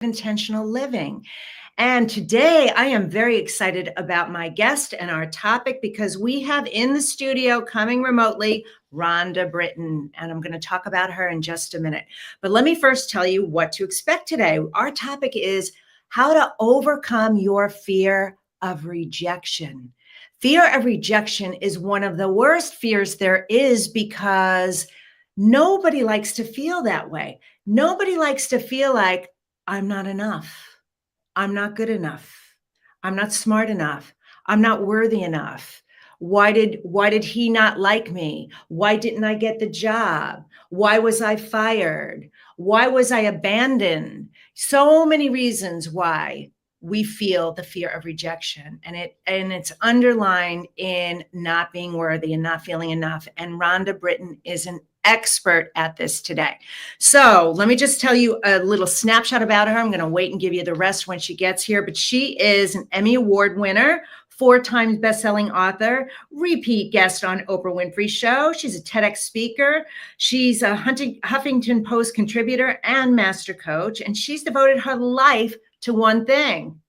Intentional living. And today I am very excited about my guest and our topic because we have in the studio coming remotely Rhonda Britten, and I'm going to talk about her in just a minute. But let me first tell you what to expect today. Our topic is how to overcome your fear of rejection. Fear of rejection is one of the worst fears there is because nobody likes to feel that way. Nobody likes to feel like, I'm not enough. I'm not good enough. I'm not smart enough. I'm not worthy enough. Why did he not like me? Why didn't I get the job? Why was I fired? Why was I abandoned? So many reasons why we feel the fear of rejection, and it's underlined in not being worthy and not feeling enough. And Rhonda Britten is an expert at this today. So let me just tell you a little snapshot about her. I'm going to wait and give you the rest when she gets here, but she is an Emmy Award winner, 4-time best-selling author, repeat guest on Oprah Winfrey Show. She's a TEDx speaker. She's a Huffington Post contributor and master coach, and she's devoted her life to one thing: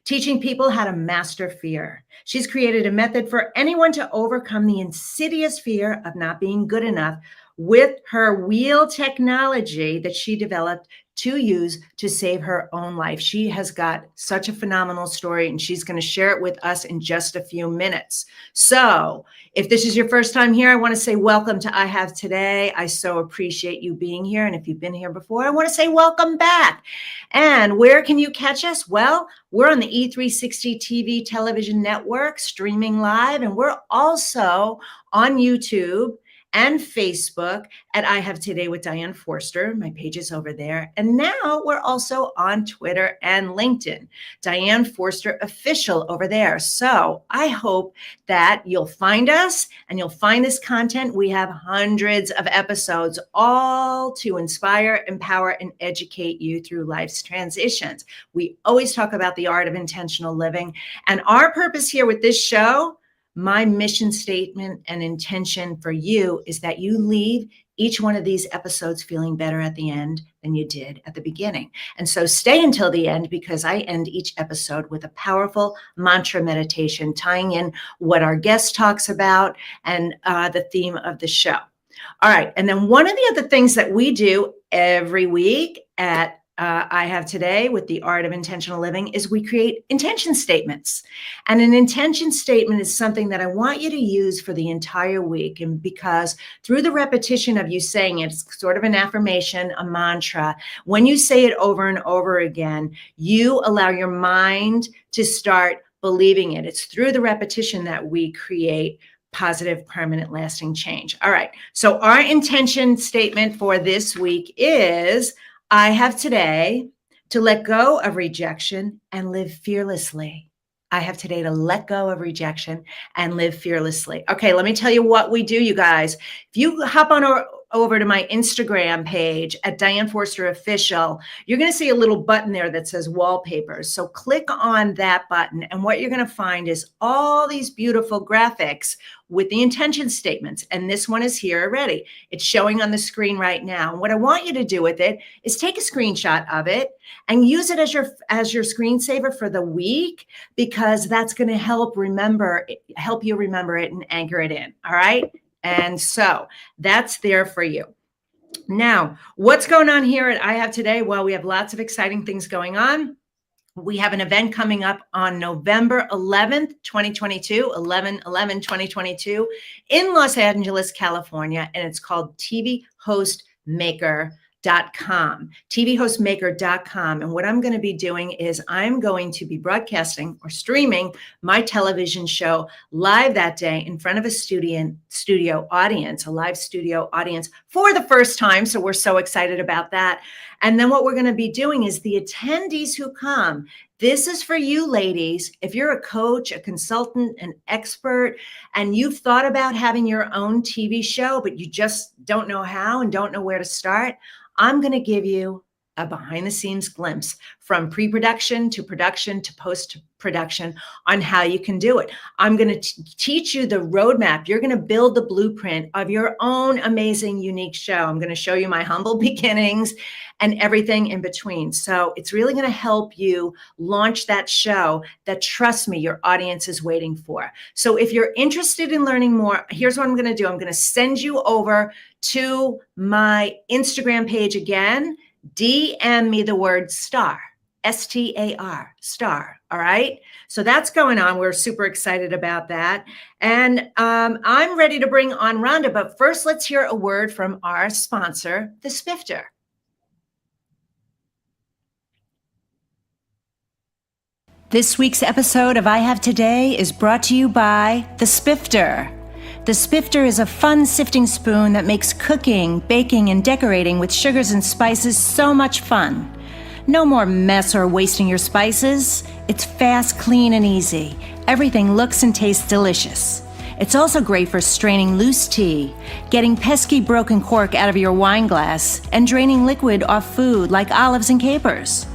teaching people how to master fear. She's created a method for anyone to overcome the insidious fear of not being good enough with her wheel technology that she developed to use to save her own life. She has got such a phenomenal story, and she's going to share it with us in just a few minutes. So if this is your first time here, I want to say welcome to I Have Today. I so appreciate you being here. And if you've been here before, I want to say welcome back. And where can you catch us? Well, we're on the E360 TV television network, streaming live, and we're also on YouTube and Facebook at I Have Today with Diane Forster. My page is over there. And now we're also on Twitter and LinkedIn, Diane Forster Official over there. So I hope that you'll find us and you'll find this content. We have hundreds of episodes, all to inspire, empower, and educate you through life's transitions. We always talk about the art of intentional living. And our purpose here with this show, my mission statement and intention for you, is that you leave each one of these episodes feeling better at the end than you did at the beginning. And so stay until the end, because I end each episode with a powerful mantra meditation tying in what our guest talks about and the theme of the show. All right. And then one of the other things that we do every week at I Have Today with the Art of Intentional Living is we create intention statements. And an intention statement is something that I want you to use for the entire week. And because through the repetition of you saying it, it's sort of an affirmation, a mantra. When you say it over and over again, you allow your mind to start believing it. It's through the repetition that we create positive, permanent, lasting change. All right. So our intention statement for this week is: I have today to let go of rejection and live fearlessly. I have today to let go of rejection and live fearlessly. Okay, let me tell you what we do, you guys. If you hop on over to my Instagram page at Diane Forster Official, you're going to see a little button there that says wallpapers. So click on that button, and what you're going to find is all these beautiful graphics with the intention statements. And this one is here already. It's showing on the screen right now. And what I want you to do with it is take a screenshot of it and use it as your screensaver for the week, because that's going to help you remember it and anchor it in. All right. And so that's there for you. Now, what's going on here at I Have Today? Well, we have lots of exciting things going on. We have an event coming up on November 11th, 2022, 11/11/2022 in Los Angeles, California, and it's called tvhostmaker.com, tvhostmaker.com. And what I'm going to be doing is I'm going to be broadcasting or streaming my television show live that day in front of a studio audience, a live studio audience for the first time. So we're so excited about that. And then what we're going to be doing is the attendees who come. This is for you, ladies. If you're a coach, a consultant, an expert, and you've thought about having your own TV show, but you just don't know how and don't know where to start, I'm going to give you a behind the scenes glimpse from pre-production to production to post-production on how you can do it. I'm going to teach you the roadmap. You're going to build the blueprint of your own amazing, unique show. I'm going to show you my humble beginnings and everything in between. So it's really going to help you launch that show that, trust me, your audience is waiting for. So if you're interested in learning more, here's what I'm going to do. I'm going to send you over to my Instagram page again. DM me the word star, STAR, star. All right. So that's going on. We're super excited about that. And I'm ready to bring on Rhonda. But first, let's hear a word from our sponsor, the Spifter. This week's episode of I Have Today is brought to you by the Spifter. The Spifter is a fun sifting spoon that makes cooking, baking, and decorating with sugars and spices so much fun. No more mess or wasting your spices. It's fast, clean, and easy. Everything looks and tastes delicious. It's also great for straining loose tea, getting pesky broken cork out of your wine glass, and draining liquid off food like olives and capers.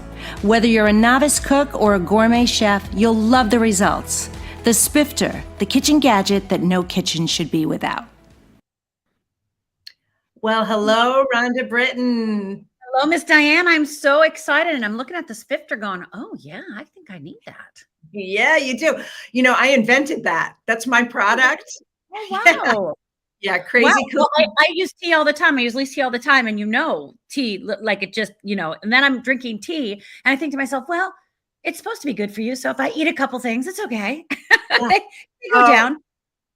Whether you're a novice cook or a gourmet chef, you'll love the results. The Spifter, the kitchen gadget that no kitchen should be without. Well, hello, Rhonda Britten. Hello, Miss Diane. I'm so excited, and I'm looking at the Spifter going, oh, yeah, I think I need that. Yeah, you do. You know, I invented that. That's my product. Oh, wow. Yeah, crazy wow. cool. Well, I use tea all the time. I use tea all the time, and tea, like it just, and then I'm drinking tea, and I think to myself, well, it's supposed to be good for you. So if I eat a couple things, it's okay. Yeah. they go down.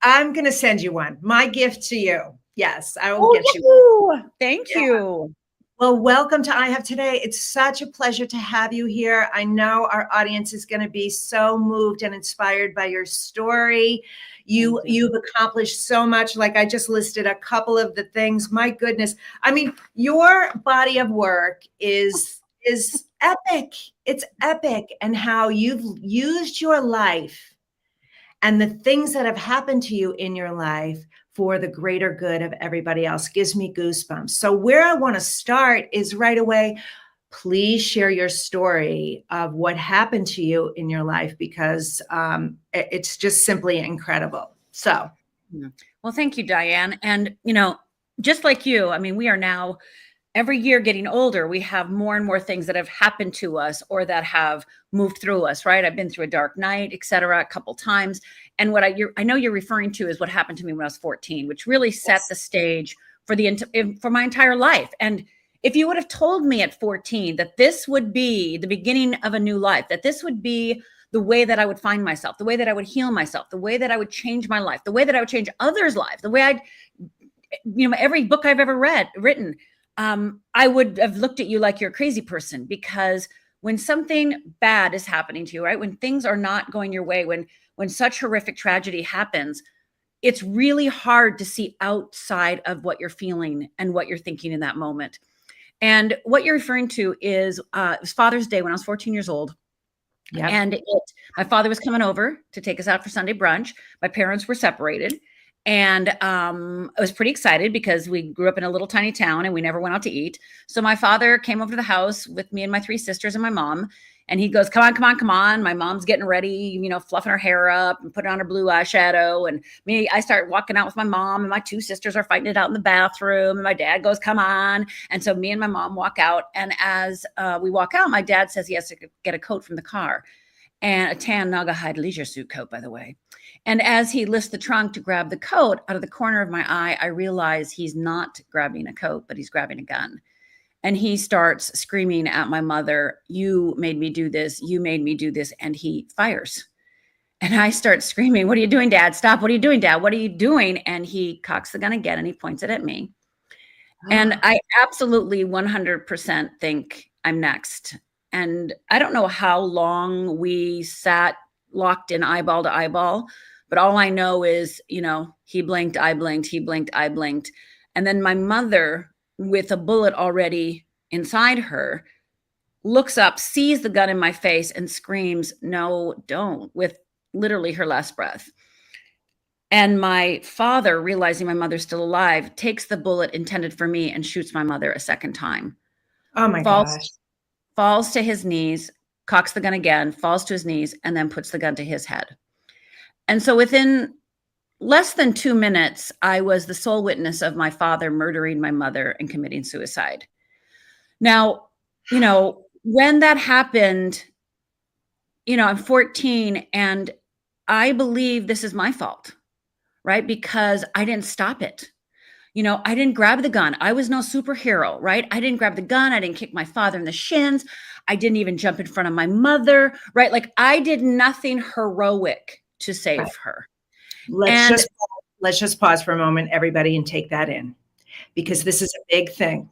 I'm going to send you one. My gift to you. Yes, I will get you. One. Thank you. Well, welcome to I Have Today. It's such a pleasure to have you here. I know our audience is going to be so moved and inspired by your story. You've accomplished so much. Like I just listed a couple of the things. My goodness. I mean, your body of work is epic. It's epic. And how you've used your life and the things that have happened to you in your life for the greater good of everybody else gives me goosebumps. So where I want to start is right away. Please share your story of what happened to you in your life, because it's just simply incredible. So. Well, thank you, Diane. And, just like you, I mean, we are now every year getting older. We have more and more things that have happened to us or that have moved through us, right? I've been through a dark night, et cetera, a couple times. And what I know you're referring to is what happened to me when I was 14, which really set the stage for my entire life. And if you would have told me at 14 that this would be the beginning of a new life, that this would be the way that I would find myself, the way that I would heal myself, the way that I would change my life, the way that I would change others' lives, the way every book I've ever written, I would have looked at you like you're a crazy person, because when something bad is happening to you, right? When things are not going your way, when such horrific tragedy happens, it's really hard to see outside of what you're feeling and what you're thinking in that moment. And what you're referring to is it was Father's Day when I was 14 years old. Yep. And my father was coming over to take us out for Sunday brunch. My parents were separated. And I was pretty excited because we grew up in a little tiny town and we never went out to eat. So my father came over to the house with me and my 3 sisters and my mom. And he goes, come on, come on, come on. My mom's getting ready, fluffing her hair up and putting on her blue eyeshadow. And I start walking out with my mom, and my 2 sisters are fighting it out in the bathroom. And my dad goes, come on. And so me and my mom walk out. And as we walk out, my dad says he has to get a coat from the car, and a tan Naugahyde leisure suit coat, by the way. And as he lifts the trunk to grab the coat, out of the corner of my eye, I realize he's not grabbing a coat, but he's grabbing a gun. And he starts screaming at my mother, you made me do this. You made me do this. And he fires. And I start screaming, what are you doing, Dad? Stop. What are you doing, Dad? What are you doing? And he cocks the gun again and he points it at me. And I absolutely 100% think I'm next. And I don't know how long we sat locked in eyeball to eyeball, but all I know is, he blinked, I blinked, he blinked, I blinked. And then my mother, with a bullet already inside her, looks up, sees the gun in my face and screams, no, don't, with literally her last breath. And my father, realizing my mother's still alive, takes the bullet intended for me and shoots my mother a second time. Oh my gosh. falls to his knees, cocks the gun again, falls to his knees, and then puts the gun to his head. And so within less than 2 minutes, I was the sole witness of my father murdering my mother and committing suicide. Now, when that happened, I'm 14 and I believe this is my fault, right? Because I didn't stop it. I didn't grab the gun. I was no superhero, right? I didn't grab the gun. I didn't kick my father in the shins. I didn't even jump in front of my mother, right? Like I did nothing heroic to save her. Let's just pause for a moment, everybody, and take that in, because this is a big thing.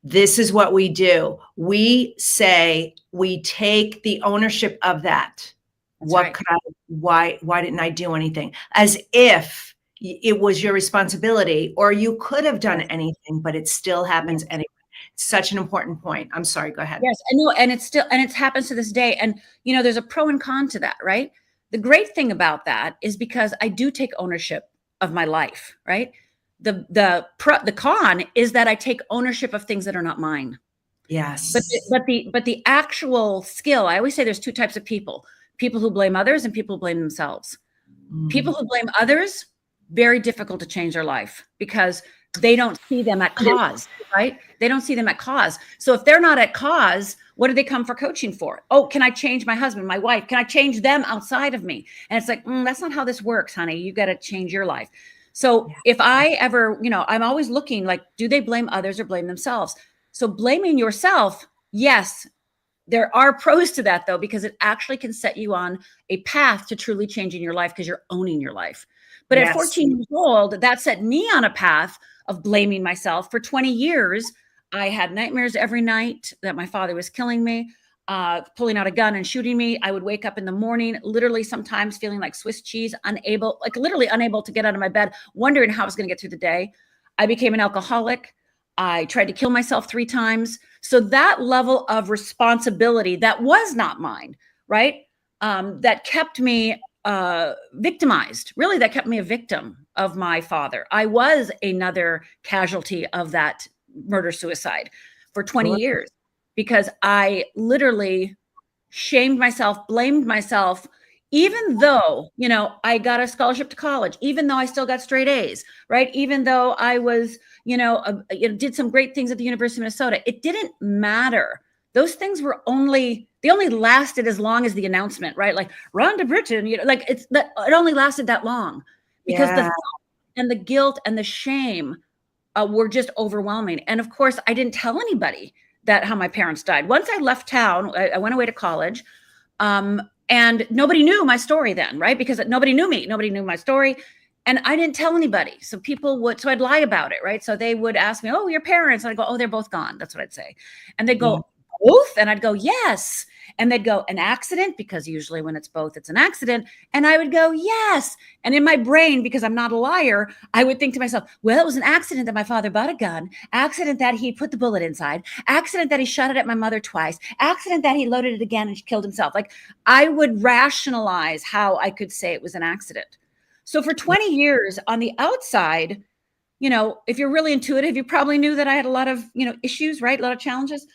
This is what we do. We say we take the ownership of that. What could I, why didn't I do anything? As if it was your responsibility or you could have done anything, but it still happens anyway. Such an important point. I'm sorry, go ahead. Yes, I know. And it happens to this day. And, there's a pro and con to that, right? The great thing about that is because I do take ownership of my life, right? The con is that I take ownership of things that are not mine. Yes. But the actual skill, I always say there's two types of people who blame others and people who blame themselves. People who blame others, very difficult to change their life because they don't see them at cause, right? They don't see them at cause. So if they're not at cause, what do they come for coaching for? Oh, can I change my husband, my wife? Can I change them outside of me? And it's like, that's not how this works, honey. You got to change your life. So if I ever, I'm always looking like, do they blame others or blame themselves? So blaming yourself, yes, there are pros to that though, because it actually can set you on a path to truly changing your life because you're owning your life. But at 14 years old, that set me on a path of blaming myself. For 20 years, I had nightmares every night that my father was killing me, pulling out a gun and shooting me. I would wake up in the morning, literally sometimes feeling like Swiss cheese, literally unable to get out of my bed, wondering how I was going to get through the day. I became an alcoholic. I tried to kill myself 3 times. So that level of responsibility that was not mine, right? That kept me victimized. Really, that kept me a victim of my father. I was another casualty of that murder-suicide for 20 years because I literally shamed myself, blamed myself, even though, I got a scholarship to college, even though I still got straight A's, right? Even though I was, did some great things at the University of Minnesota. It didn't matter. Those things they only lasted as long as the announcement, right? Like Rhonda Britten, it only lasted that long because the thought and the guilt and the shame were just overwhelming. And of course, I didn't tell anybody how my parents died. Once I left town, I went away to college, and nobody knew my story then, right? Because nobody knew me, nobody knew my story. And I didn't tell anybody. So so I'd lie about it, right? So they would ask me, oh, your parents. And I'd go, oh, they're both gone. That's what I'd say. And they'd go, both? And I'd go, yes. And they'd go, an accident? Because usually when it's both, it's an accident. And I would go, yes. And in my brain, because I'm not a liar, I would think to myself, well, it was an accident that my father bought a gun, accident that he put the bullet inside, accident that he shot it at my mother twice, accident that he loaded it again and killed himself. Like I would rationalize how I could say it was an accident. So for 20 years on the outside, if you're really intuitive, you probably knew that I had a lot of, issues, right? A lot of challenges.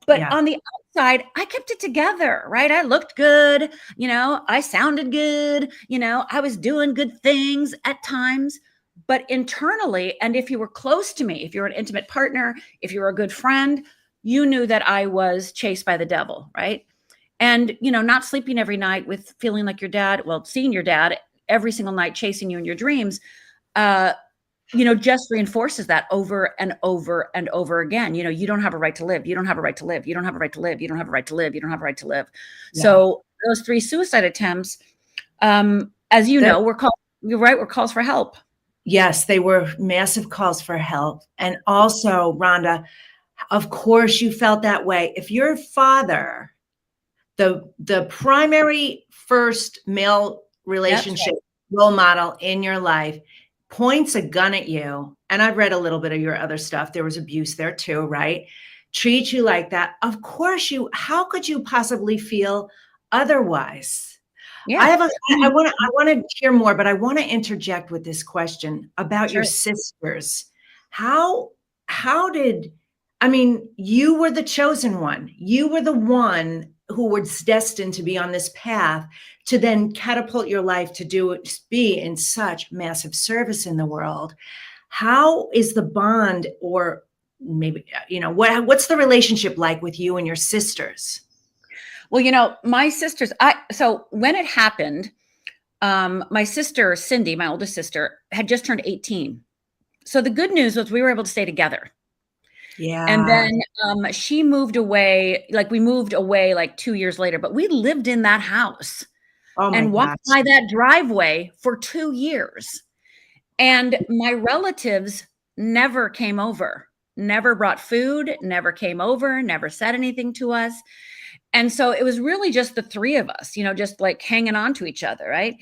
But on the outside, I kept it together, right? I looked good, I sounded good, I was doing good things at times. But internally, and if you were close to me, if you were an intimate partner, if you were a good friend, you knew that I was chased by the devil, right? And, not sleeping every night with feeling like seeing your dad every single night chasing you in your dreams, just reinforces that over and over and over again. You don't have a right to live. You don't have a right to live. You don't have a right to live. You don't have a right to live. You don't have a right to live. Yeah. So those 3 suicide attempts, as you know, were calls for help. Yes, they were massive calls for help. And also, Rhonda, of course you felt that way. If your father, the primary first male relationship role model in your life, points a gun at you, and I've read a little bit of your other stuff, there was abuse there too, right? Treat you like that. Of course how could you possibly feel otherwise? Yeah. I want to hear more, but I want to interject with this question about your sisters. I mean, you were the chosen one. You were the one who was destined to be on this path to then catapult your life to be in such massive service in the world. How is the bond, or maybe, what's the relationship like with you and your sisters? Well, my sisters, so when it happened, my sister, Cindy, my oldest sister, had just turned 18. So the good news was we were able to stay together. And Yeah. then she moved away, like we moved away like 2 years later, but we lived in that house Oh my and walked gosh. by that driveway for 2 years. And my relatives never came over, never brought food, never came over, never said anything to us. And so it was really just the three of us, just like hanging on to each other, right?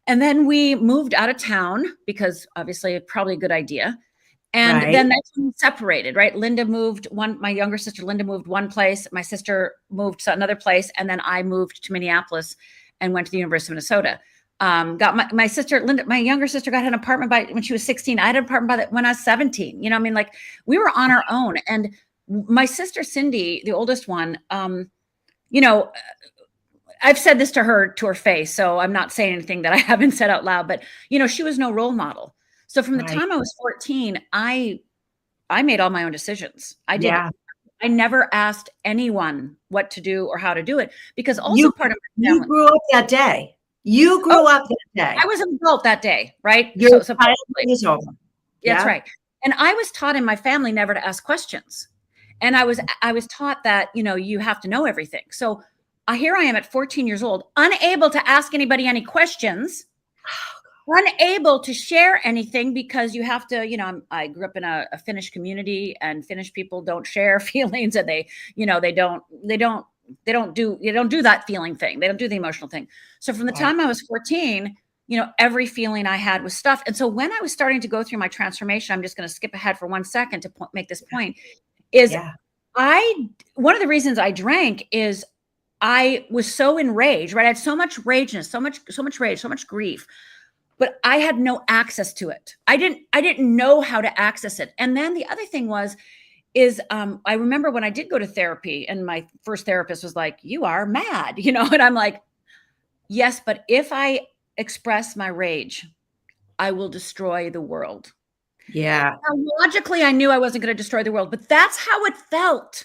And then we moved out of town because obviously probably a good idea. And Right. then that's when we separated, right? My younger sister, Linda, moved one place. My sister moved to another place. And then I moved to Minneapolis and went to the University of Minnesota. Got my sister, Linda, my younger sister got an apartment when she was 16. I had an apartment when I was 17. Like we were on our own. And my sister, Cindy, the oldest one, I've said this to her face, so I'm not saying anything that I haven't said out loud, but she was no role model. So from the Right. time I was 14, I made all my own decisions. Yeah. I never asked anyone what to do or how to do it, because also You part of my you family. grew up that day. You grew Oh, up that day. I was an adult that day, right? Your So childhood supposedly, is over. that's Yeah. right. And I was taught in my family never to ask questions. And I was taught that, you have to know everything. So here I am at 14 years old, unable to ask anybody any questions, unable to share anything, because you have to, I grew up in a Finnish community, and Finnish people don't share feelings, and they don't do that feeling thing. They don't do the emotional thing. So from the Right. time I was 14, every feeling I had was stuff. And so when I was starting to go through my transformation, I'm just going to skip ahead for 1 second to make this point, is Yeah. one of the reasons I drank is I was so enraged, right? I had so much rageness, so much rage, so much grief, but I had no access to it. I didn't know how to access it. And then the other thing is I remember when I did go to therapy, and my first therapist was like, "You are mad," and I'm like, "Yes, but if I express my rage, I will destroy the world." Yeah. Now, logically, I knew I wasn't going to destroy the world, but that's how it felt.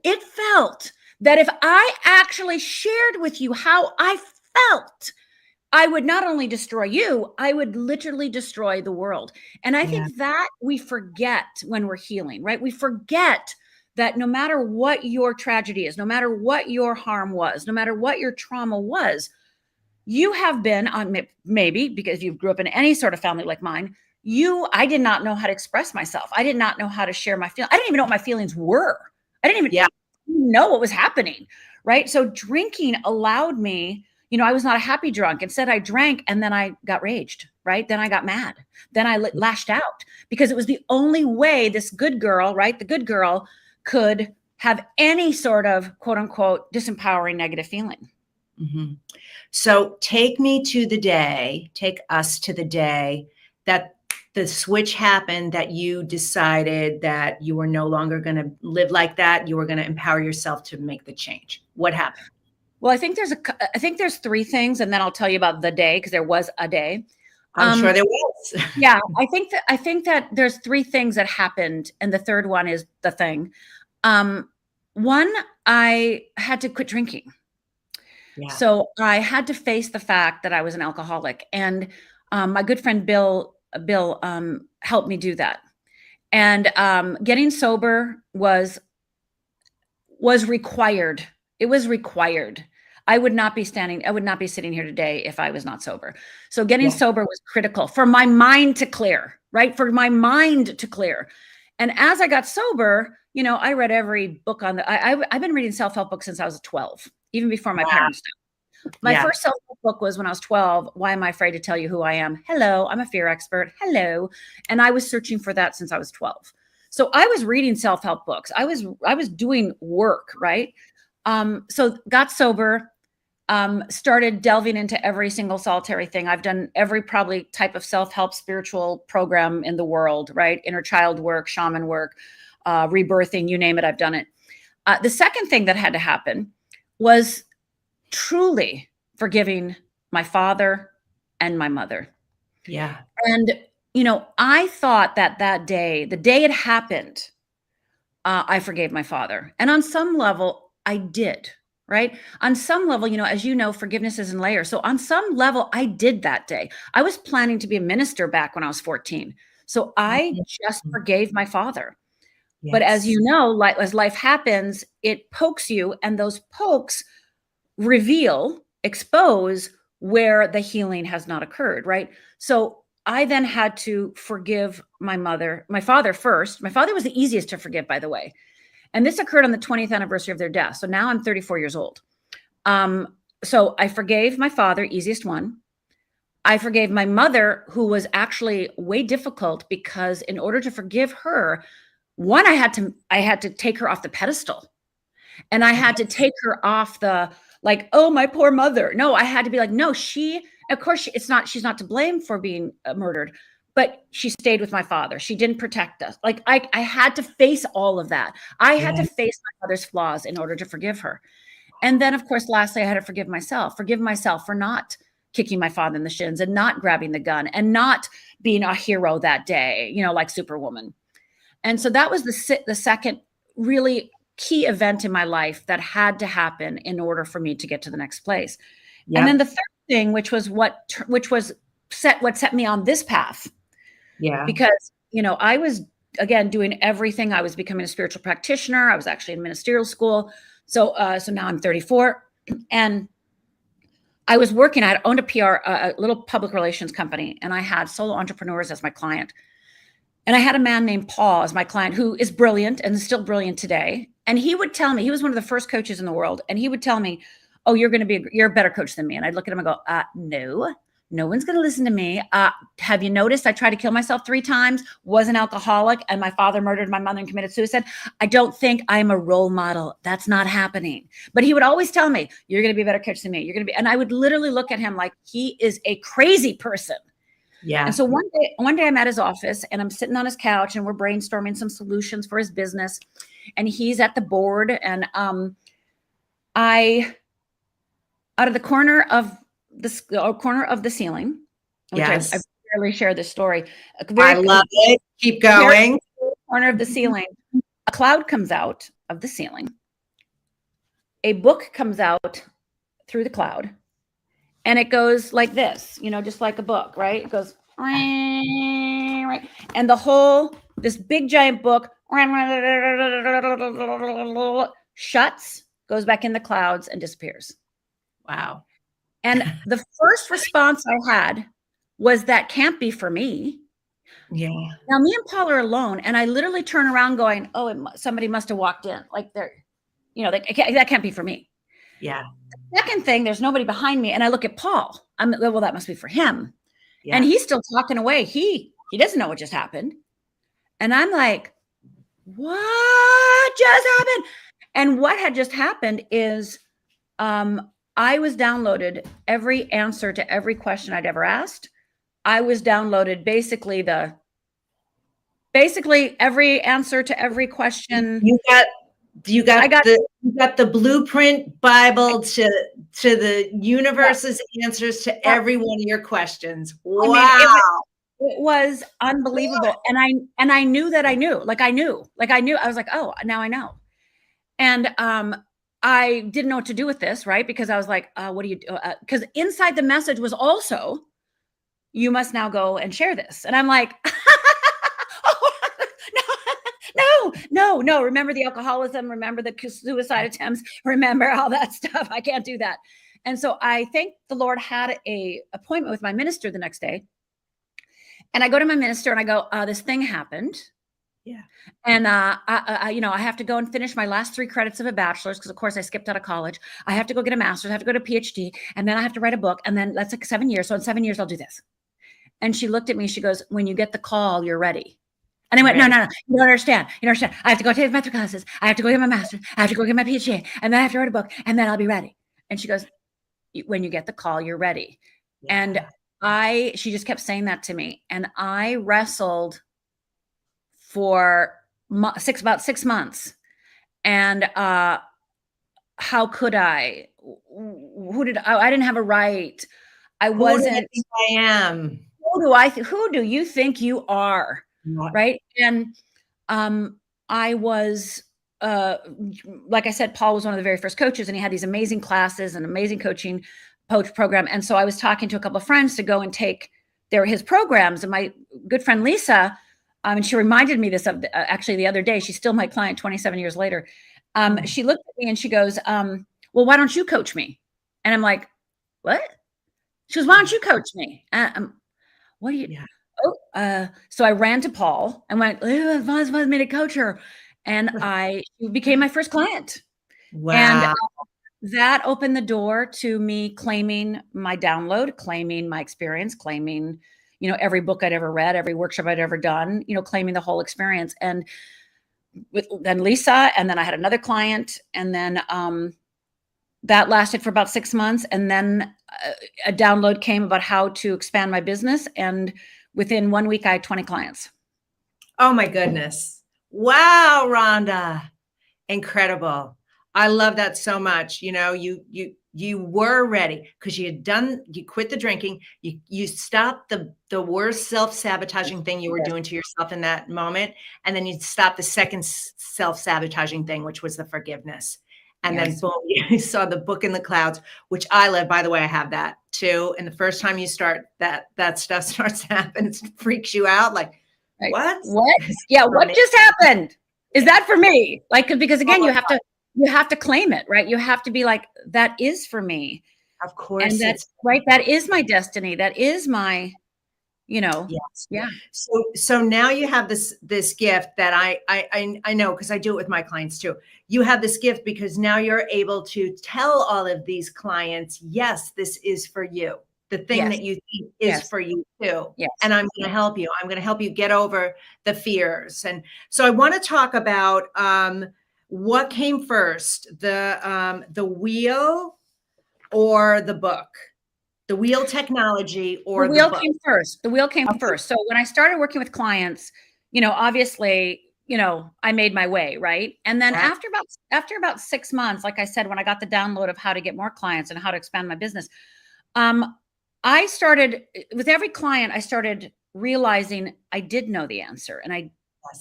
It felt that if I actually shared with you how I felt, I would not only destroy you, I would literally destroy the world. And I Yeah. think that we forget when we're healing, right? We forget that no matter what your tragedy is, no matter what your harm was, no matter what your trauma was, you have been on, maybe because you grew up in any sort of family like mine, I did not know how to express myself. I did not know how to share my feelings. I didn't even know what my feelings were. I didn't even Yeah. know what was happening. Right. So drinking allowed me, I was not a happy drunk. Instead, I drank, and then I got raged. Right. Then I got mad. Then I lashed out, because it was the only way this good girl, right, the good girl, could have any sort of quote unquote disempowering negative feeling. Mm-hmm. So take us to the day that the switch happened, that you decided that you were no longer going to live like that. You were going to empower yourself to make the change. What happened? Well, I think there's three things, and then I'll tell you about the day, because there was a day. I'm sure there was. Yeah, I think that there's three things that happened, and the third one is the thing. One, I had to quit drinking. Yeah. So I had to face the fact that I was an alcoholic, and my good friend Bill helped me do that. And getting sober was required. It was required. I would not be sitting here today if I was not sober. So getting sober was critical for my mind to clear, right? For my mind to clear. And as I got sober, I read every book I've been reading self-help books since I was 12, even before my parents did. My first self-help book was when I was 12. Why Am I Afraid to Tell You Who I Am? Hello, I'm a fear expert. Hello. And I was searching for that since I was 12. So I was reading self-help books. I was doing work, right? So got sober, started delving into every single solitary thing. I've done every probably type of self-help spiritual program in the world, right? Inner child work, shaman work, rebirthing, you name it, I've done it. The second thing that had to happen was truly forgiving my father and my mother. Yeah. And, I thought that day, the day it happened, I forgave my father. And on some level, I did, right? On some level, as you know, forgiveness is in layers. So on some level, I did that day. I was planning to be a minister back when I was 14. So I just forgave my father. But as you Yes. know, like, as life happens, it pokes you, and those pokes expose where the healing has not occurred, right? So I then had to forgive my father first. My father was the easiest to forgive, by the way. And this occurred on the 20th anniversary of their death. So now I'm 34 years old. So I forgave my father, easiest one. I forgave my mother, who was actually way difficult, because in order to forgive her, one, I had to take her off the pedestal. And I had to take her off the, like, oh, my poor mother. No, I had to be like, no, of course, she's not to blame for being murdered, but she stayed with my father. She didn't protect us. Like, I had to face all of that. I had to face my mother's flaws in order to forgive her. And then, of course, lastly, I had to forgive myself for not kicking my father in the shins and not grabbing the gun and not being a hero that day, like Superwoman. And so that was the second really key event in my life that had to happen in order for me to get to the next place. Yep. And then the third thing, which was what set me on this path. Yeah. Because, I was, again, doing everything. I was becoming a spiritual practitioner. I was actually in ministerial school. So now I'm 34, and I was working. I had owned a PR, a little public relations company, and I had solo entrepreneurs as my client. And I had a man named Paul as my client, who is brilliant and is still brilliant today. And he would tell me, he was one of the first coaches in the world. And he would tell me, oh, you're a better coach than me. And I'd look at him and go, no one's going to listen to me. Have you noticed I tried to kill myself 3 times, was an alcoholic, and my father murdered my mother and committed suicide? I don't think I'm a role model. That's not happening. But he would always tell me, you're going to be a better coach than me. You're going to be. And I would literally look at him like he is a crazy person. Yeah. And so one day I'm at his office, and I'm sitting on his couch, and we're brainstorming some solutions for his business. And he's at the board, and I, out of the corner of the ceiling, which I rarely share this story. I love it. Keep going. Corner of the ceiling, a cloud comes out of the ceiling. A book comes out through the cloud. And it goes like this, just like a book, right? It goes, right? And this big giant book shuts, goes back in the clouds, and disappears. Wow. And the first response I had was, that can't be for me. Yeah. Now, me and Paul are alone, and I literally turn around going, oh, somebody must have walked in. Like, that can't be for me. Yeah. Second thing, there's nobody behind me, and I look at Paul. Well, that must be for him. Yeah. And he's still talking away. He doesn't know what just happened. And I'm like, what just happened? And what had just happened is I was downloaded every answer to every question I'd ever asked. I was downloaded basically every answer to every question. You got the blueprint Bible to the universe's answers to every one of your questions. Wow. It was unbelievable. And I knew that I knew. I was like, oh, now I know. And I didn't know what to do with this, right? Because I was like, what do you do? Because inside the message was also, you must now go and share this. And I'm like, no. Remember the alcoholism, remember the suicide attempts, remember all that stuff. I can't do that. And so I think the Lord had a appointment with my minister the next day. And I go to my minister and I go, this thing happened. Yeah. And I have to go and finish my last 3 credits of a bachelor's, because of course I skipped out of college. I have to go get a master's, I have to go to PhD, and then I have to write a book, and then that's like 7 years. So in 7 years, I'll do this. And she looked at me, she goes, when you get the call, you're ready. And I went, no, you don't understand. I have to go take my 3 classes. I have to go get my master's. I have to go get my PhD, and then I have to write a book, and then I'll be ready. And she goes, when you get the call, you're ready. Yeah. And she just kept saying that to me. And I wrestled for about 6 months. And how could I? I didn't have a right. I Who do I wasn't. think I am? Who do you think you are? What? Right. And um, I was, uh, like I said, Paul was one of the very first coaches, and he had these amazing classes and amazing coaching coach program. And so I was talking to a couple of friends to go and take his programs. And my good friend Lisa, and she reminded me this of actually the other day. She's still my client 27 years later. She looked at me and she goes, "Well, why don't you coach me?" And I'm like, "What?" She goes, "Why don't you coach me?" What do you? Yeah. So I ran to Paul and went, "Vaz wants me to coach her," and she became my first client. And Wow. that opened the door to me claiming my download, claiming my experience, claiming, every book I'd ever read, every workshop I'd ever done, claiming the whole experience. And then Lisa, and then I had another client, and then that lasted for about 6 months. And then a download came about how to expand my business. And within 1 week, I had 20 clients. Oh my goodness. Wow, Rhonda. Incredible. I love that so much. You were ready because you quit the drinking. You stopped the worst self-sabotaging thing you were doing to yourself in that moment. And then you stopped the second self-sabotaging thing, which was the forgiveness. And then boom, you saw the book in the clouds, which I love. By the way, I have that too. And the first time you start that stuff starts to happen, it freaks you out. Like, what? Yeah. What just happened? Is that for me? Like, because again, you have to claim it, right? You have to be like, that is for me. Of course. And that's right. That is my destiny. That is my, Yes. Yeah. So now you have this gift that I know, because I do it with my clients too. You have this gift because now you're able to tell all of these clients, yes, this is for you. The thing that you think is for you too. Yes. And I'm going to help you. I'm going to help you get over the fears. And so I want to talk about what came first, the wheel or the book? The wheel technology or The wheel the book? came first. The wheel came first. So when I started working with clients, obviously, I made my way, right? And then after about 6 months, like I said, when I got the download of how to get more clients and how to expand my business, I started with every client, I started realizing I did know the answer and I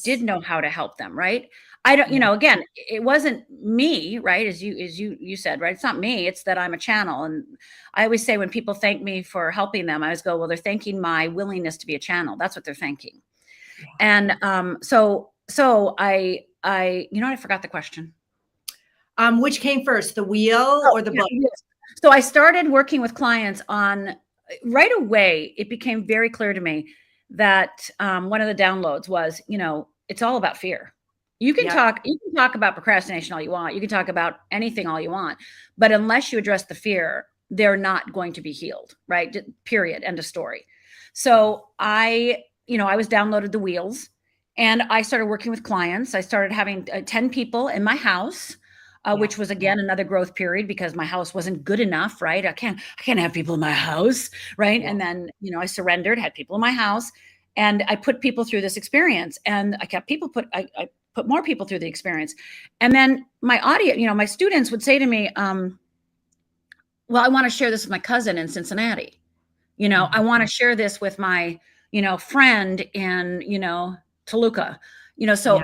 did know how to help them, right? I don't, again, it wasn't me, right? As you said, right? It's not me, it's that I'm a channel. And I always say when people thank me for helping them, I always go, well, they're thanking my willingness to be a channel. That's what they're thanking. And so I forgot the question. Which came first, the wheel or the book? So I started working with clients on right away. It became very clear to me that one of the downloads was, it's all about fear. You can talk about procrastination all you want. You can talk about anything all you want, but unless you address the fear, they're not going to be healed, right? Period. End of story. So I was downloaded the wheels and I started working with clients. I started having 10 people in my house. Which was again another growth period because my house wasn't good enough, right? I can't have people in my house, right? And then I surrendered, had people in my house, and I put people through this experience, and I put more people through the experience, and then my audience, my students would say to me, "Well, I want to share this with my cousin in Cincinnati. I want to share this with my friend in Toluca. So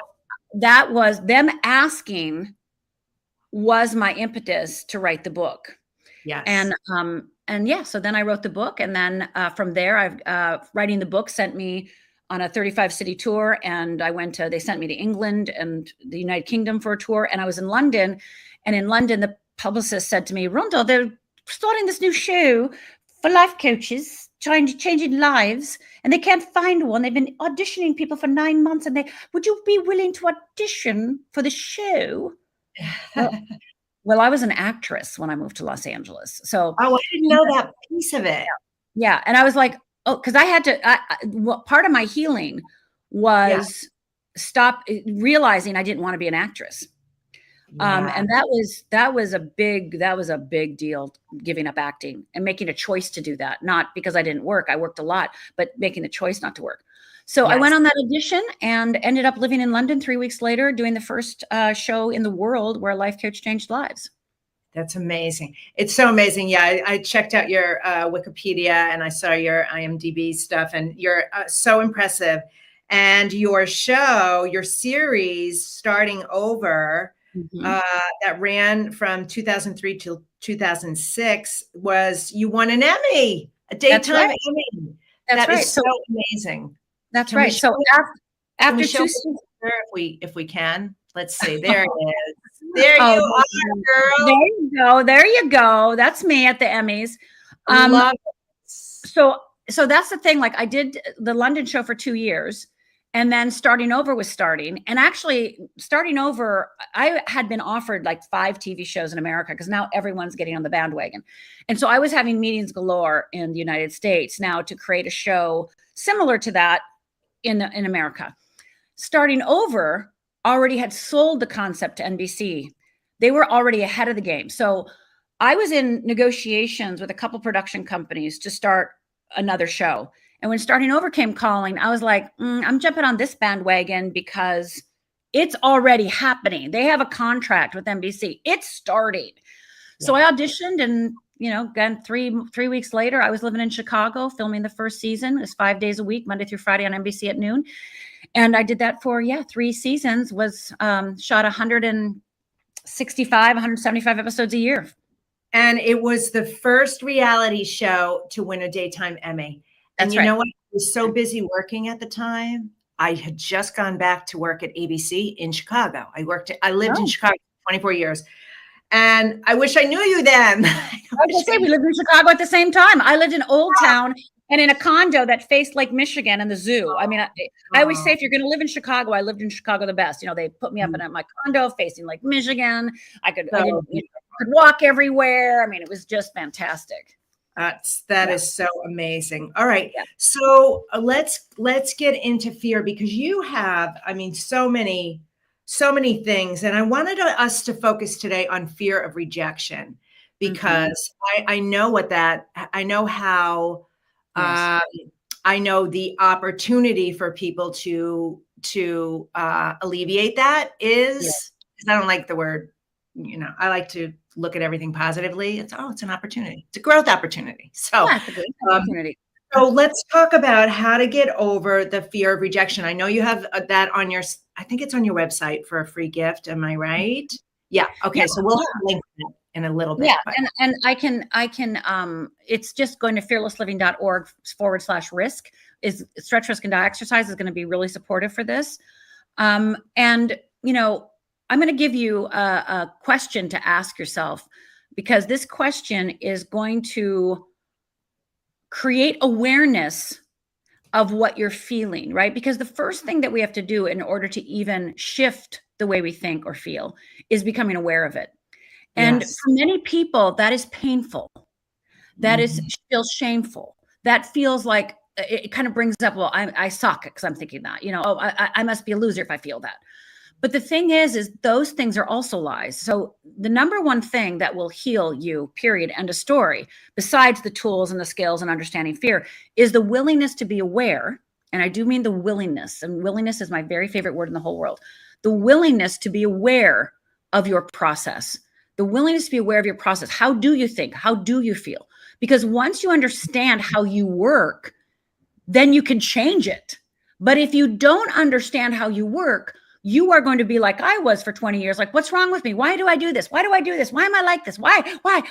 that was them asking." Was my impetus to write the book. Yes. And so then I wrote the book. And then from there, writing the book sent me on a 35 city tour. And they sent me to England and the United Kingdom for a tour. And I was in London. And in London, the publicist said to me, Rhonda, they're starting this new show for life coaches, changing lives. And they can't find one. They've been auditioning people for 9 months. And would you be willing to audition for the show? Well, I was an actress when I moved to Los Angeles. So, I didn't know that piece of it. Yeah. And I was like, because I had to, part of my healing was stop realizing I didn't want to be an actress. And that was a big deal, giving up acting and making a choice to do that. Not because I didn't work. I worked a lot, but making the choice not to work. So I Yes. went on that audition and ended up living in London 3 weeks later, doing the first show in the world where a life coach changed lives. That's amazing. It's so amazing. Yeah, I checked out your Wikipedia and I saw your IMDb stuff, and you're so impressive. And your show, your series, Starting Over, Mm-hmm. that ran from 2003 to 2006, you won an Emmy, a That's daytime right. Emmy. That's That right. is so So amazing. that's Can we right. show So it? Can we after show two it seasons, if we can? Let's see. There it is. There you oh, are, there girl. you go. There you go. That's me at the Emmys. Um, Love it. so that's the thing. Like I did the London show for 2 years, and then Starting Over was starting. And actually, Starting Over, I had been offered like 5 TV shows in America because now everyone's getting on the bandwagon. And so I was having meetings galore in the United States now to create a show similar to that in America. Starting Over already had sold the concept to NBC. They were already ahead of the game. So I was in negotiations with a couple production companies to start another show. And when Starting Over came calling, I was like, I'm jumping on this bandwagon because it's already happening. They have a contract with NBC. It's starting. So I auditioned, and again, three weeks later, I was living in Chicago filming the first season. It was 5 days a week, Monday through Friday on NBC at noon. And I did that for 3 seasons. Was shot 165, 175 episodes a year. And it was the first reality show to win a daytime Emmy. And you know what? I was so busy working at the time. I had just gone back to work at ABC in Chicago. I lived in Chicago for 24 years. And I wish I knew you then. I was going to say, we lived in Chicago at the same time. I lived in Old Town and in a condo that faced Lake Michigan and the zoo. I mean, I always say, if you're going to live in Chicago, I lived in Chicago the best. They put me up in my condo facing Lake Michigan. I could walk everywhere. I mean, it was just fantastic. That is so amazing. All right. Yeah. So let's get into fear, because you have, so many things. And I wanted us to focus today on fear of rejection, because I know how, I know the opportunity for people to alleviate that is, because I don't like the word, I like to look at everything positively. It's an opportunity. It's a growth opportunity. So, so let's talk about how to get over the fear of rejection. I know you have that on I think it's on your website for a free gift. Am I right? Yeah. Okay. Yeah. So we'll have a link in a little bit. Yeah. And I can, it's just going to fearlessliving.org/risk. Is stretch, risk, and die exercise is going to be really supportive for this. And, I'm going to give you a question to ask yourself, because this question is going to create awareness of what you're feeling, right? Because the first thing that we have to do in order to even shift the way we think or feel is becoming aware of it. And for many people, that is painful. That feels shameful. That feels like it kind of brings up, well, I suck, because I'm thinking that, I must be a loser if I feel that. But the thing is those things are also lies. So the number one thing that will heal you, period, end of story, besides the tools and the skills and understanding fear, is the willingness to be aware. And I do mean the willingness. And willingness is my very favorite word in the whole world. The willingness to be aware of your process. The willingness to be aware of your process. How do you think? How do you feel? Because once you understand how you work, then you can change it. But if you don't understand how you work, you are going to be like I was for 20 years. Like, what's wrong with me? Why do I do this? Why do I do this? Why am I like this? Why? I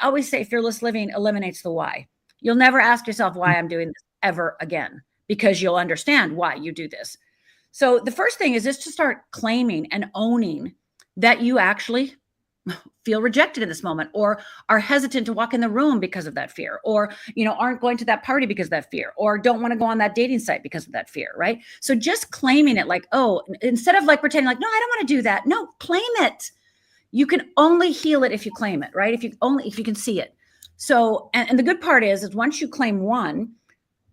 always say fearless living eliminates the why. You'll never ask yourself why I'm doing this ever again, because you'll understand why you do this. So the first thing is just to start claiming and owning that you actually feel rejected in this moment, or are hesitant to walk in the room because of that fear, or, aren't going to that party because of that fear, or don't want to go on that dating site because of that fear, right? So just claiming it, like, instead of like pretending like, no, I don't want to do that. No, claim it. You can only heal it if you claim it, right? If you can see it. So, and the good part is once you claim one,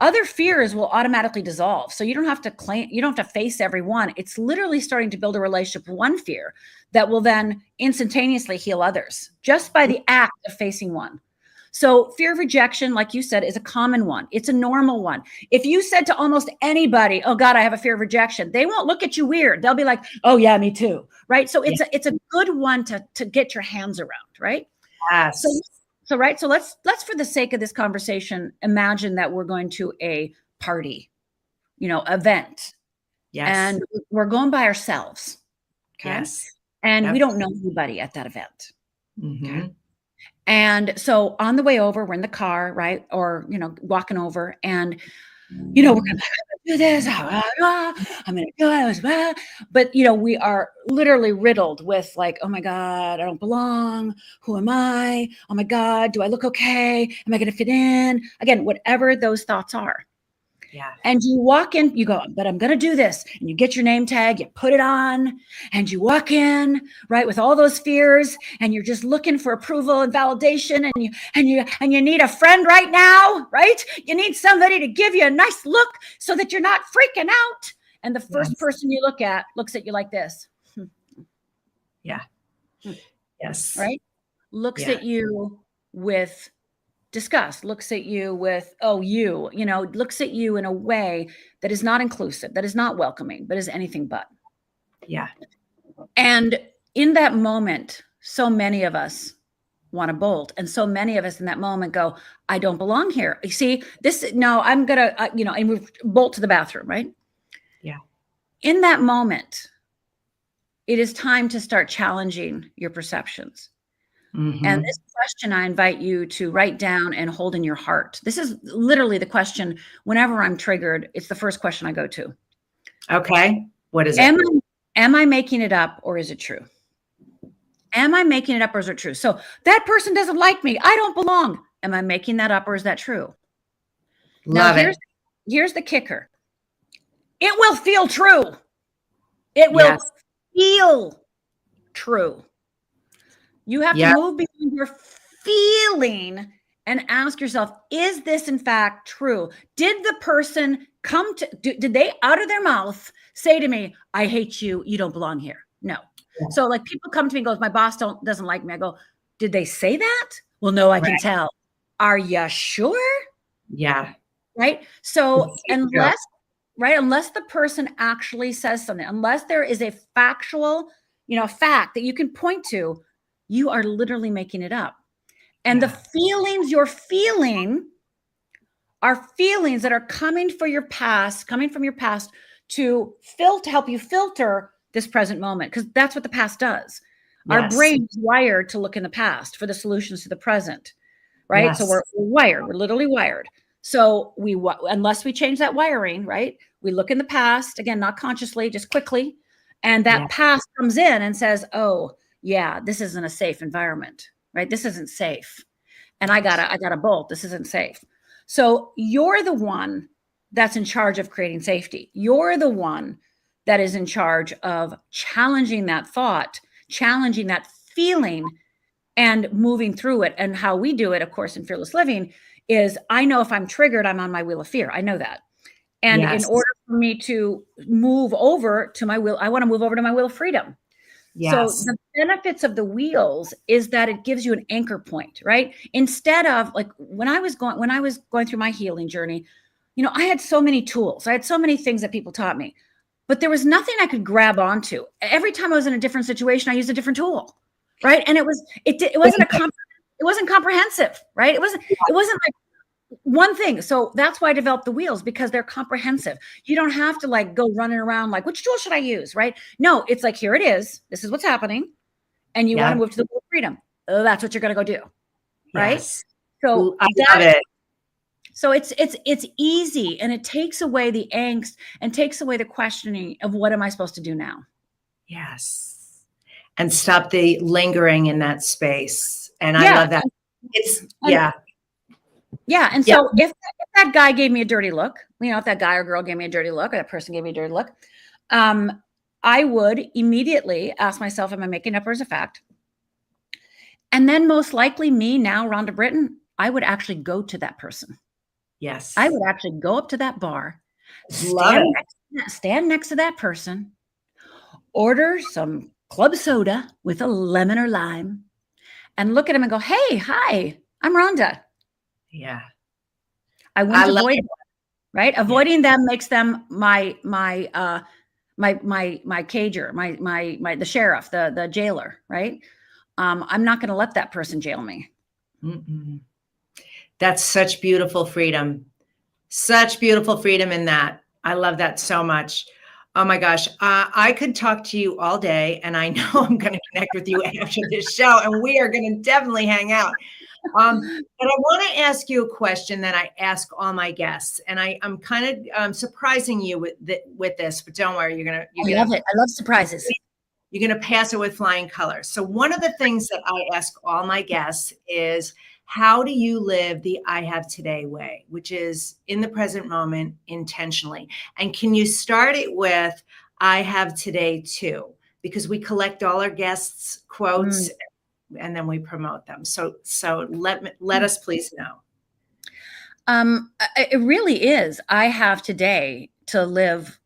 other fears will automatically dissolve. So you don't have to face every one. It's literally starting to build a relationship with one fear that will then instantaneously heal others just by the act of facing one. So fear of rejection, like you said, is a common one. It's a normal one. If you said to almost anybody, oh God, I have a fear of rejection, they won't look at you weird. They'll be like, oh yeah, me too. Right. So it's a good one to get your hands around. Right. Yes. So right. So let's for the sake of this conversation, imagine that we're going to a party, event. Yes. And we're going by ourselves. Okay. Yes. And we don't know anybody at that event. Mm-hmm. Okay. And so on the way over, we're in the car, right? Or, walking over and, we're going to do this. I'm going to do it. But, we are literally riddled with like, oh my God, I don't belong. Who am I? Oh my God, do I look okay? Am I going to fit in? Again, whatever those thoughts are. Yeah. And you walk in, you go, but I'm going to do this. And you get your name tag, you put it on, and you walk in, right, with all those fears, and you're just looking for approval and validation, and you need a friend right now, right? You need somebody to give you a nice look so that you're not freaking out. And the first person you look at looks at you like this. Yeah. Yes. Right? Looks at you with disgust, looks at you with, looks at you in a way that is not inclusive, that is not welcoming, but is anything but. Yeah. And in that moment, so many of us want to bolt. And so many of us in that moment go, I don't belong here. You see, I'm going to, and we bolt to the bathroom, right? Yeah. In that moment, it is time to start challenging your perceptions. Mm-hmm. And this question, I invite you to write down and hold in your heart. This is literally the question. Whenever I'm triggered, it's the first question I go to. Okay. What is it? Am I making it up or is it true? Am I making it up or is it true? So that person doesn't like me. I don't belong. Am I making that up or is that true? Love it. Here's the kicker. It will feel true. It will feel true. You have to move beyond your feeling and ask yourself, is this in fact true? Did the person did they out of their mouth say to me, I hate you, you don't belong here? No. Yeah. So like people come to me and goes, my boss doesn't like me. I go, did they say that? Well, no, I can tell. Are you sure? Yeah. Right. So unless the person actually says something, unless there is a factual, fact that you can point to, you are literally making it up. And the feelings you're feeling are feelings that are coming from your past to help you filter this present moment, because that's what the past does. Yes. Our brain is wired to look in the past for the solutions to the present, right? Yes. So we're wired, we're literally wired. So unless we change that wiring, right? We look in the past, again, not consciously, just quickly. And that past comes in and says, oh, yeah, this isn't a safe environment, right? This isn't safe. And I gotta bolt. This isn't safe. So you're the one that's in charge of creating safety. You're the one that is in charge of challenging that thought, challenging that feeling, and moving through it. And how we do it, of course, in Fearless Living is I know if I'm triggered, I'm on my wheel of fear. I know that. And in order for me to move over to my wheel, I want to move over to my wheel of freedom. Yes. So the benefits of the wheels is that it gives you an anchor point, right? Instead of like when I was going through my healing journey, I had so many tools. I had so many things that people taught me, but there was nothing I could grab onto. Every time I was in a different situation, I used a different tool, right? And it wasn't comprehensive, right? It wasn't like one thing. So that's why I developed the wheels, because they're comprehensive. You don't have to like go running around like, which tool should I use? Right? No, it's like, here it is. This is what's happening. And you want to move to the wheel of freedom. That's what you're going to go do. Right. Yes. So I love it. So it's easy, and it takes away the angst and takes away the questioning of what am I supposed to do now? Yes. And stop the lingering in that space. And I love that. Yeah. And so if that guy gave me a dirty look, if that guy or girl gave me a dirty look, or that person gave me a dirty look, I would immediately ask myself, am I making up or is it fact? And then most likely me now, Rhonda Britten, I would actually go to that person. Yes. I would actually go up to that bar, stand next to that person, order some club soda with a lemon or lime, and look at him and go, hey, hi, I'm Rhonda. Yeah. I wouldn't avoid them, right? Avoiding them makes them my cager, the sheriff, the jailer, right? I'm not going to let that person jail me. Mm-mm. That's such beautiful freedom. Such beautiful freedom in that. I love that so much. Oh my gosh. I could talk to you all day, and I know I'm going to connect with you after this show, and we are going to definitely hang out. But I want to ask you a question that I ask all my guests, and I'm kind of surprising you with this, but don't worry, I love it. I love surprises. You're going to pass it with flying colors. So one of the things that I ask all my guests is, how do you live the I have today way, which is in the present moment intentionally? And can you start it with, I have today too? Because we collect all our guests' quotes and then we promote them. So let us please know. It really is. I have today to live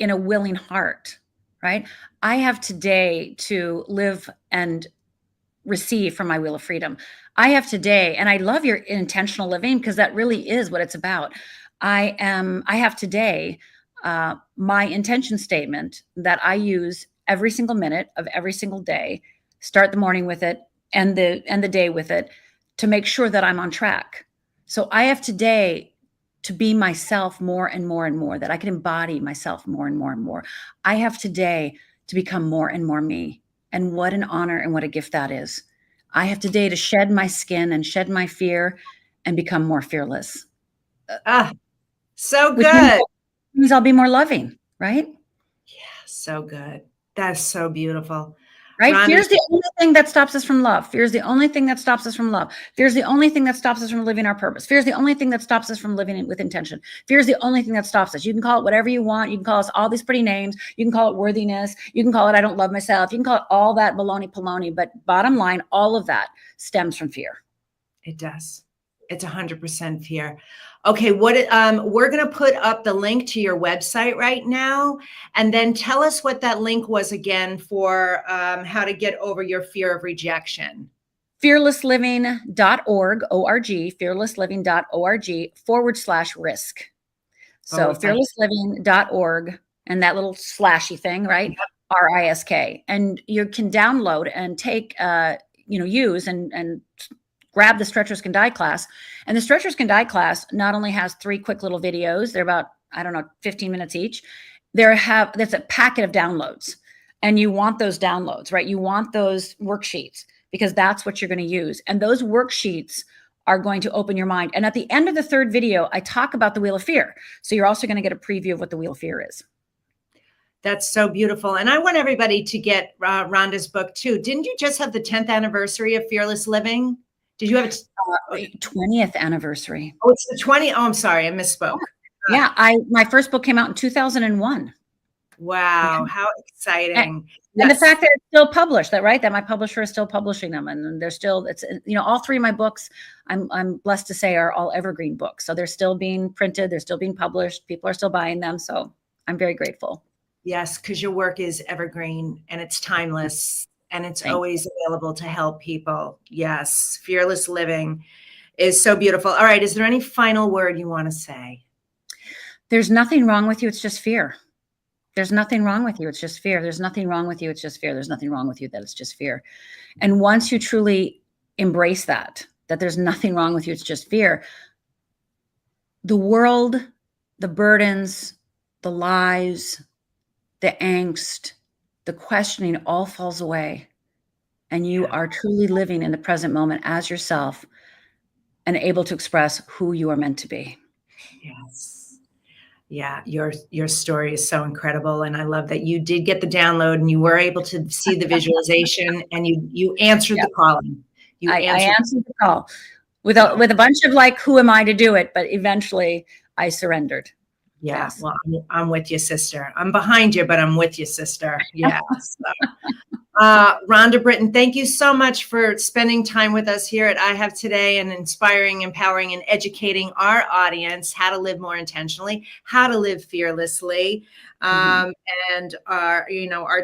in a willing heart, right? I have today to live and receive from my wheel of freedom. I have today, and I love your intentional living, because that really is what it's about. I have today my intention statement that I use every single minute of every single day, start the morning with it, and the day with it, to make sure that I'm on track. So I have today to be myself more and more and more, that I can embody myself more and more and more. I have today to become more and more me. And what an honor and what a gift that is. I have today to shed my skin and shed my fear and become more fearless. So good. Means I'll be more loving, right? Yeah, so good. That's so beautiful. Right? Rhonda, Fear is the only thing that stops us from love. Fear is the only thing that stops us from love. Fear is the only thing that stops us from living our purpose. Fear is the only thing that stops us from living with intention. Fear is the only thing that stops us. You can call it whatever you want. You can call us all these pretty names. You can call it worthiness. You can call it I don't love myself. You can call it all that baloney paloney. But bottom line, all of that stems from fear. It does. It's 100% fear. Okay, we're going to put up the link to your website right now, and then tell us what that link was again for how to get over your fear of rejection. Fearlessliving.org, O-R-G, fearlessliving.org/risk. So fearlessliving.org, and that little slashy thing, right? Yep. R-I-S-K. And you can download and take, use and grab the Stretchers Can Die class. And the Stretchers Can Die class not only has 3 quick little videos, they're about, 15 minutes each. That's a packet of downloads. And you want those downloads, right? You want those worksheets, because that's what you're going to use. And those worksheets are going to open your mind. And at the end of the 3rd video, I talk about the Wheel of Fear. So you're also going to get a preview of what the Wheel of Fear is. That's so beautiful. And I want everybody to get Rhonda's book too. Didn't you just have the 10th anniversary of Fearless Living? Did you have a 20th anniversary? Oh, it's the 20th. Oh, I'm sorry. I misspoke. Yeah. My first book came out in 2001. Wow. How exciting. And the fact that it's still published, that my publisher is still publishing them, and they're still, all 3 of my books, I'm blessed to say, are all evergreen books. So they're still being printed. They're still being published. People are still buying them. So I'm very grateful. Yes. Because your work is evergreen and it's timeless. And it's always available to help people. Yes. Fearless living is so beautiful. All right. Is there any final word you want to say? There's nothing wrong with you. It's just fear. There's nothing wrong with you. It's just fear. There's nothing wrong with you. It's just fear. There's nothing wrong with you. That it's just fear. And once you truly embrace that there's nothing wrong with you, it's just fear, the world, the burdens, the lies, the angst, the questioning all falls away, and you are truly living in the present moment as yourself and able to express who you are meant to be. Yes. Yeah. Your story is so incredible. And I love that you did get the download and you were able to see the visualization and you answered the calling. I answered the call with a bunch of who am I to do it? But eventually I surrendered. Yeah. Yes. Well, I'm with you, sister. I'm behind you, but I'm with you, sister. Yeah. So. Rhonda Britten, thank you so much for spending time with us here at I Have Today and inspiring, empowering, and educating our audience how to live more intentionally, how to live fearlessly. Mhm. And our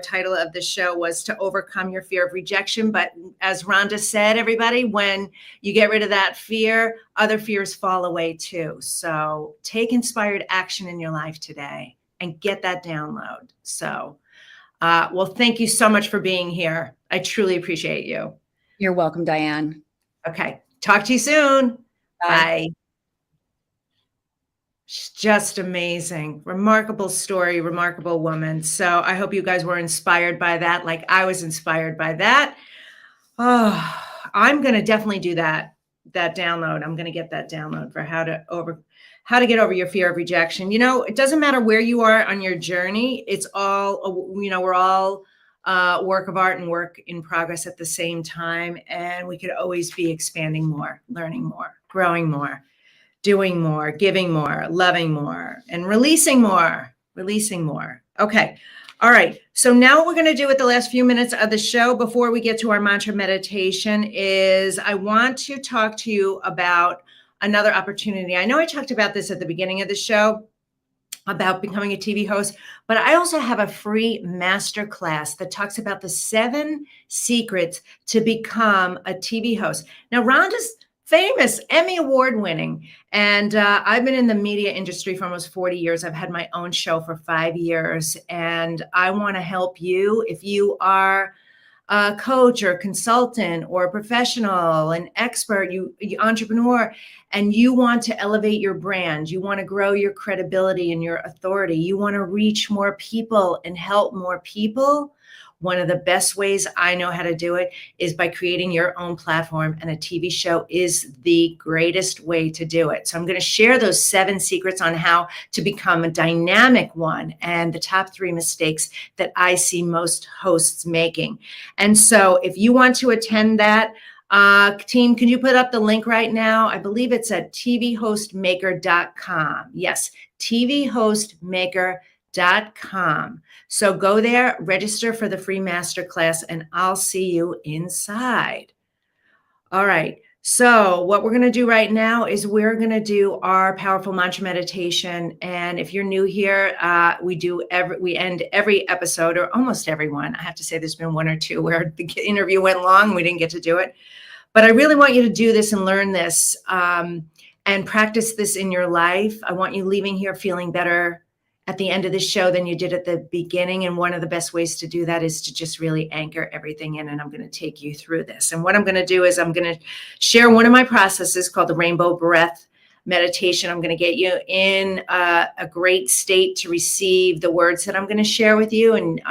title of the show was to overcome your fear of rejection. But as Rhonda said, everybody, when you get rid of that fear, other fears fall away too. So take inspired action in your life today and get that download. So well, thank you so much for being here. I truly appreciate you. You're welcome, Diane. Okay. Talk to you soon. Bye. Bye. She's just amazing. Remarkable story, remarkable woman. So I hope you guys were inspired by that, like I was inspired by that. Oh, I'm going to definitely do that download. I'm going to get that download for how to get over your fear of rejection. It doesn't matter where you are on your journey. It's all, we're all work of art and work in progress at the same time. And we could always be expanding more, learning more, growing more, doing more, giving more, loving more, and releasing more, Okay. All right. So now what we're going to do with the last few minutes of the show before we get to our mantra meditation is I want to talk to you about another opportunity. I know I talked about this at the beginning of the show about becoming a TV host, but I also have a free master class that talks about the 7 secrets to become a TV host. Now, Rhonda's famous, Emmy award winning, and I've been in the media industry for almost 40 years. I've had my own show for 5 years, and I want to help you if you are a coach or a consultant or a professional, an expert, you entrepreneur, and you want to elevate your brand, you want to grow your credibility and your authority, you want to reach more people and help more people. One of the best ways I know how to do it is by creating your own platform, and a TV show is the greatest way to do it. So I'm going to share those 7 secrets on how to become a dynamic one and the top 3 mistakes that I see most hosts making. And so if you want to attend that, team, can you put up the link right now? I believe it's at tvhostmaker.com. Yes, tvhostmaker.com. So go there, register for the free masterclass, and I'll see you inside. All right. So what we're going to do right now is we're going to do our powerful mantra meditation. And if you're new here, we end every episode, or almost every one. I have to say there's been 1 or 2 where the interview went long. We didn't get to do it. But I really want you to do this and learn this and practice this in your life. I want you leaving here feeling better at the end of the show than you did at the beginning. And one of the best ways to do that is to just really anchor everything in. And I'm going to take you through this. And what I'm going to do is I'm going to share one of my processes called the Rainbow Breath meditation. I'm going to get you in a great state to receive the words that I'm going to share with you. And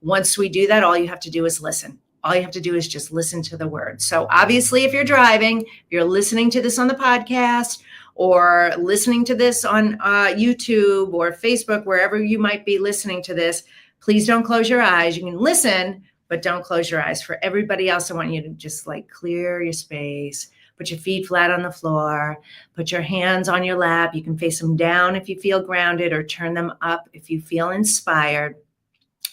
once we do that, all you have to do is listen. All you have to do is just listen to the words. So obviously, if you're driving, if you're listening to this on the podcast or listening to this on YouTube or Facebook, wherever you might be listening to this, please don't close your eyes. You can listen, but don't close your eyes. For everybody else, I want you to just clear your space. Put your feet flat on the floor. Put your hands on your lap. You can face them down if you feel grounded, or turn them up if you feel inspired.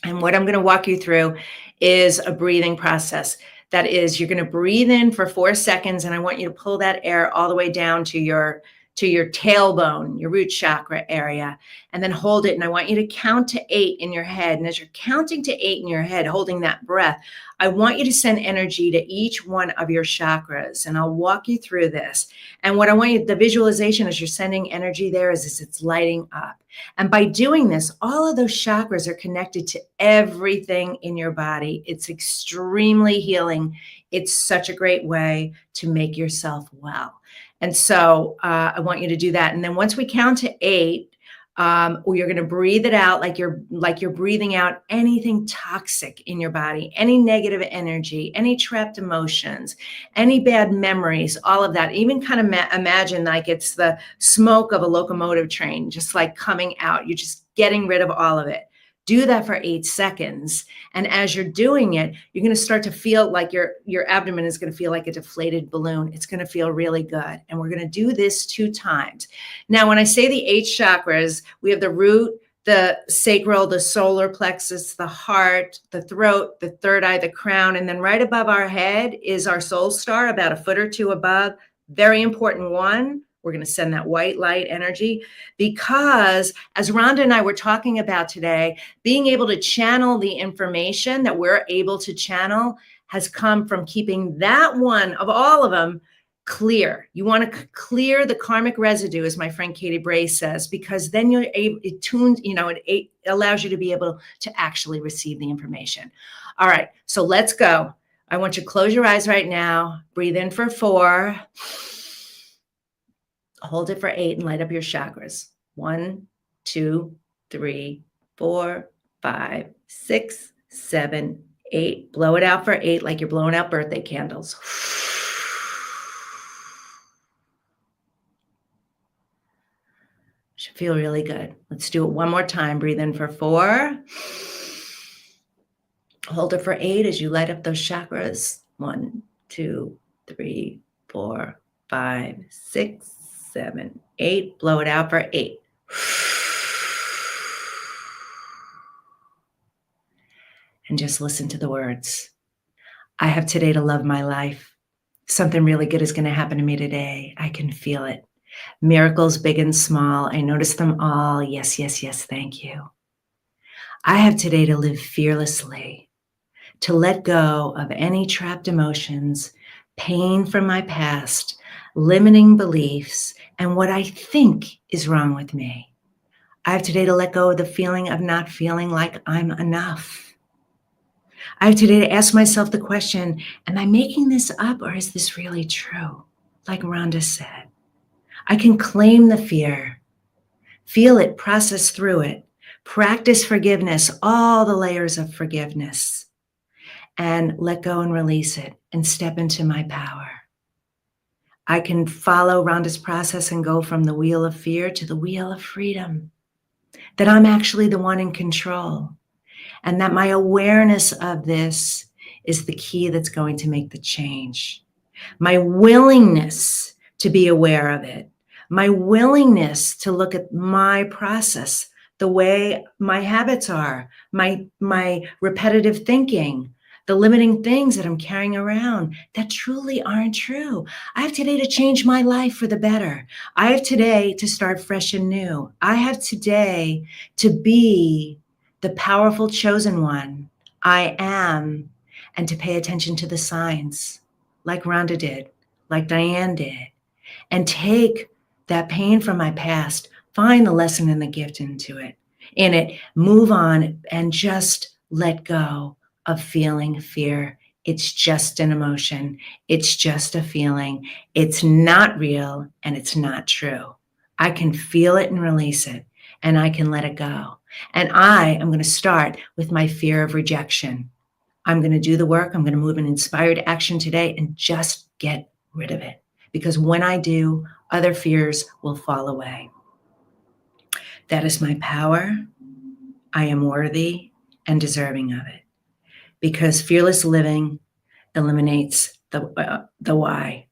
And what I'm going to walk you through is a breathing process. That is, you're going to breathe in for 4 seconds, and I want you to pull that air all the way down to your tailbone, your root chakra area, and then hold it. And I want you to count to 8 in your head. And as you're counting to 8 in your head, holding that breath, I want you to send energy to each one of your chakras. And I'll walk you through this. And what I want you, the visualization as you're sending energy there is it's lighting up. And by doing this, all of those chakras are connected to everything in your body. It's extremely healing. It's such a great way to make yourself well. And so I want you to do that. And then once we count to 8, you're going to breathe it out like you're breathing out anything toxic in your body, any negative energy, any trapped emotions, any bad memories, all of that. Even kind of imagine like it's the smoke of a locomotive train, just coming out. You're just getting rid of all of it. Do that for 8 seconds. And as you're doing it, you're going to start to feel like your abdomen is going to feel like a deflated balloon. It's going to feel really good. And we're going to do this 2 times. Now, when I say the 8 chakras, we have the root, the sacral, the solar plexus, the heart, the throat, the third eye, the crown. And then right above our head is our soul star, about a foot or two above. Very important one. We're going to send that white light energy because, as Rhonda and I were talking about today, being able to channel the information that we're able to channel has come from keeping that one of all of them clear. You want to clear the karmic residue, as my friend Katie Bray says, because then you're able, it tunes, it allows you to be able to actually receive the information. All right, so let's go. I want you to close your eyes right now. Breathe in for 4. Hold it for 8 and light up your chakras. 1, 2, 3, 4, 5, 6, 7, 8. Blow it out for 8 like you're blowing out birthday candles. Should feel really good. Let's do it one more time. Breathe in for 4. Hold it for 8 as you light up those chakras. 1, 2, 3, 4, 5, 6, 7, 8. Blow it out for 8. And just listen to the words. I have today to love my life. Something really good is going to happen to me today. I can feel it. Miracles big and small. I notice them all. Yes, yes, yes. Thank you. I have today to live fearlessly, to let go of any trapped emotions, pain from my past, limiting beliefs, and what I think is wrong with me. I have today to let go of the feeling of not feeling like I'm enough. I have today to ask myself the question, am I making this up or is this really true? Like Rhonda said. I can claim the fear, feel it, process through it, practice forgiveness, all the layers of forgiveness, and let go and release it and step into my power. I can follow Rhonda's process and go from the wheel of fear to the wheel of freedom, that I'm actually the one in control, and that my awareness of this is the key that's going to make the change. My willingness to be aware of it, my willingness to look at my process, the way my habits are, my repetitive thinking, the limiting things that I'm carrying around that truly aren't true. I have today to change my life for the better. I have today to start fresh and new. I have today to be the powerful chosen one I am, and to pay attention to the signs like Rhonda did, like Diane did, and take that pain from my past, find the lesson and the gift in it, move on and just let go of feeling fear. It's just an emotion. It's just a feeling. It's not real and it's not true. I can feel it and release it, and I can let it go. And I am going to start with my fear of rejection. I'm going to do the work. I'm going to move in inspired action today and just get rid of it. Because when I do, other fears will fall away. That is my power. I am worthy and deserving of it. Because fearless living eliminates the why.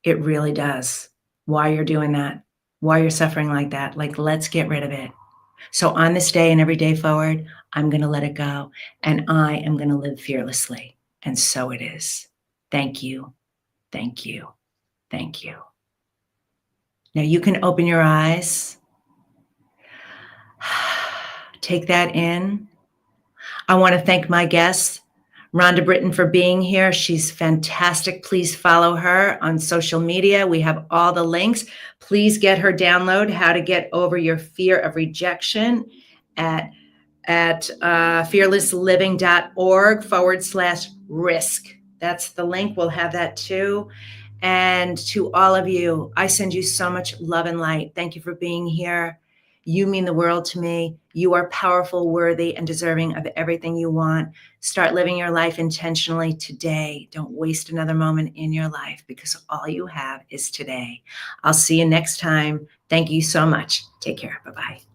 It really does. Why you're doing that, why you're suffering like that. Like, let's get rid of it. So on this day and every day forward, I'm going to let it go, and I am going to live fearlessly. And so it is. Thank you. Thank you. Thank you. Now you can open your eyes. Take that in. I want to thank my guest, Rhonda Britten, for being here. She's fantastic. Please follow her on social media. We have all the links. Please get her download, How to Get Over Your Fear of Rejection, at fearlessliving.org/risk. That's the link. We'll have that too. And to all of you, I send you so much love and light. Thank you for being here. You mean the world to me. You are powerful, worthy, and deserving of everything you want. Start living your life intentionally today. Don't waste another moment in your life, because all you have is today. I'll see you next time. Thank you so much. Take care. Bye-bye.